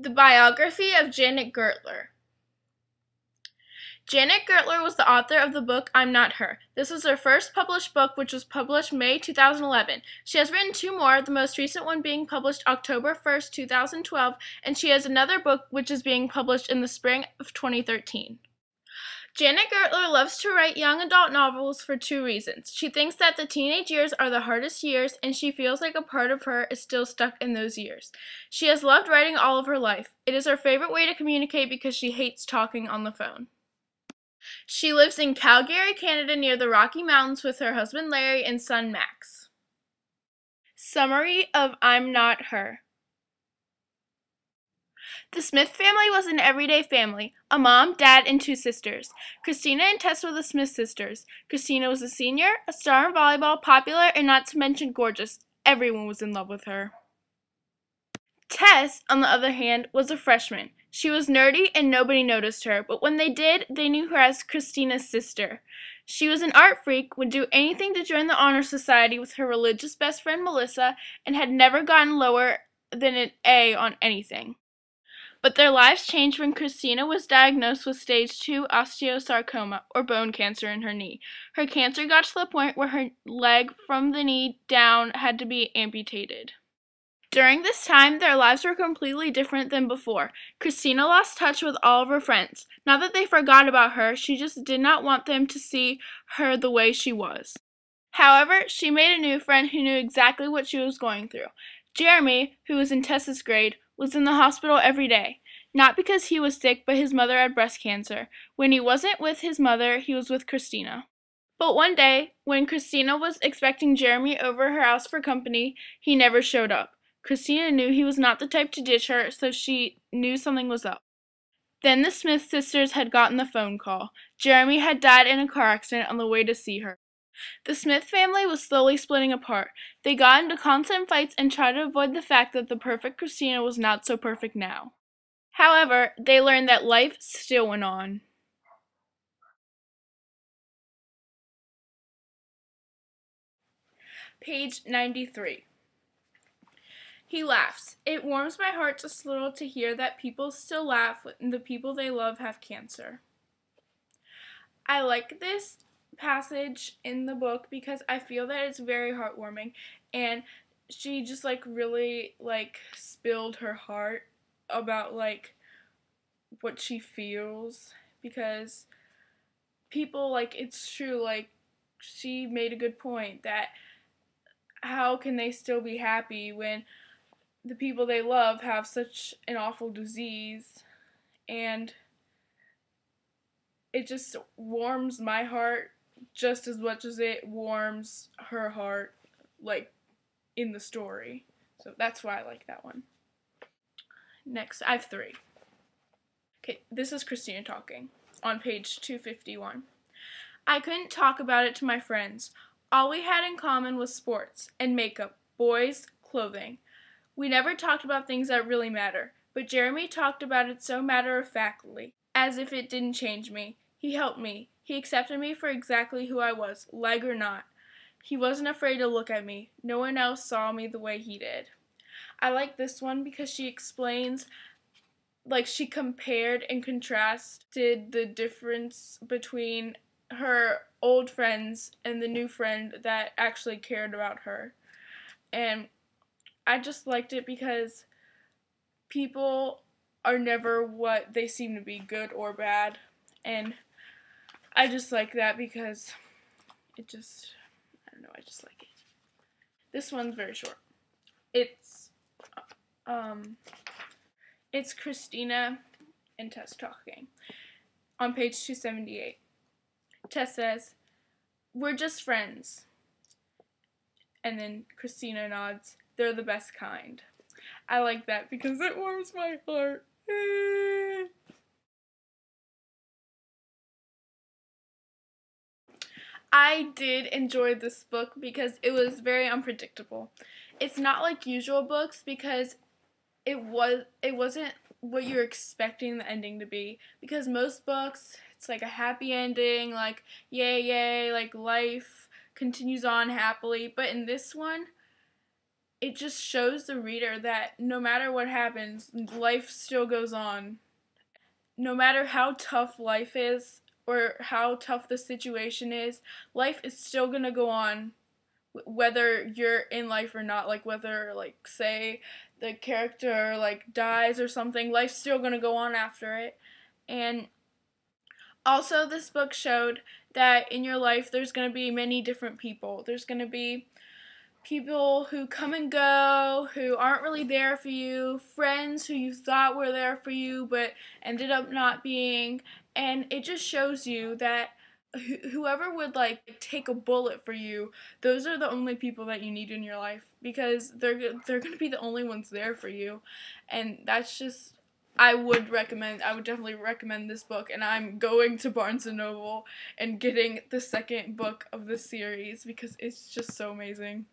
The biography of Janet Gertler. Janet Gertler was the author of the book I'm Not Her. This was her first published book, which was published May 2011. She has written two more, the most recent one being published October 1st, 2012, and she has another book which is being published in the spring of 2013. Janet Gertler loves to write young adult novels for two reasons. She thinks that the teenage years are the hardest years, and she feels like a part of her is still stuck in those years. She has loved writing all of her life. It is her favorite way to communicate because she hates talking on the phone. She lives in Calgary, Canada, near the Rocky Mountains with her husband Larry and son Max. Summary of I'm Not Her. The Smith family was an everyday family, a mom, dad, and two sisters. Christina and Tess were the Smith sisters. Christina was a senior, a star in volleyball, popular, and not to mention gorgeous. Everyone was in love with her. Tess, on the other hand, was a freshman. She was nerdy and nobody noticed her, but when they did, they knew her as Christina's sister. She was an art freak, would do anything to join the honor society with her religious best friend Melissa, and had never gotten lower than an A on anything. But their lives changed when Christina was diagnosed with stage 2 osteosarcoma, or bone cancer in her knee. Her cancer got to the point where her leg from the knee down had to be amputated. During this time, their lives were completely different than before. Christina lost touch with all of her friends. Not that they forgot about her, she just did not want them to see her the way she was. However, she made a new friend who knew exactly what she was going through. Jeremy, who was in Tessa's grade, was in the hospital every day. Not because he was sick, but his mother had breast cancer. When he wasn't with his mother, he was with Christina. But one day, when Christina was expecting Jeremy over her house for company, he never showed up. Christina knew he was not the type to ditch her, so she knew something was up. Then the Smith sisters had gotten the phone call. Jeremy had died in a car accident on the way to see her. The Smith family was slowly splitting apart. They got into constant fights and tried to avoid the fact that the perfect Christina was not so perfect now. However, they learned that life still went on. Page 93. He laughs. It warms my heart just a little to hear that people still laugh when the people they love have cancer. I like this passage in the book because I feel that it's very heartwarming, and she just really spilled her heart about what she feels, because people it's true, she made a good point that how can they still be happy when the people they love have such an awful disease. And it just warms my heart just as much as it warms her heart, in the story. So that's why I like that one. Next, I have 3. Okay, this is Christina talking on page 251. I couldn't talk about it to my friends. All we had in common was sports and makeup, boys, clothing. We never talked about things that really matter, but Jeremy talked about it so matter-of-factly, as if it didn't change me. He helped me. He accepted me for exactly who I was, leg or not. He wasn't afraid to look at me. No one else saw me the way he did. I like this one because she explains, she compared and contrasted the difference between her old friends and the new friend that actually cared about her. And I just liked it because people are never what they seem to be, good or bad. And I just like that because I just like it. This one's very short. It's Christina and Tess talking. On page 278, Tess says, "We're just friends." And then Christina nods, "They're the best kind." I like that because it warms my heart. I did enjoy this book because it was very unpredictable. It's not like usual books because it wasn't what you're expecting the ending to be. Because most books, it's a happy ending, yay, life continues on happily. But in this one, it just shows the reader that no matter what happens, life still goes on. No matter how tough life is or how tough the situation is, life is still going to go on whether you're in life or not. Like whether, like, say the character like dies or something, life's still going to go on after it. And also, this book showed that in your life there's going to be many different people. There's going to be people who come and go, who aren't really there for you, friends who you thought were there for you but ended up not being, and it just shows you that whoever would like take a bullet for you, those are the only people that you need in your life, because they're going to be the only ones there for you. And that's just, I would definitely recommend this book, and I'm going to Barnes and Noble and getting the second book of this series because it's just so amazing.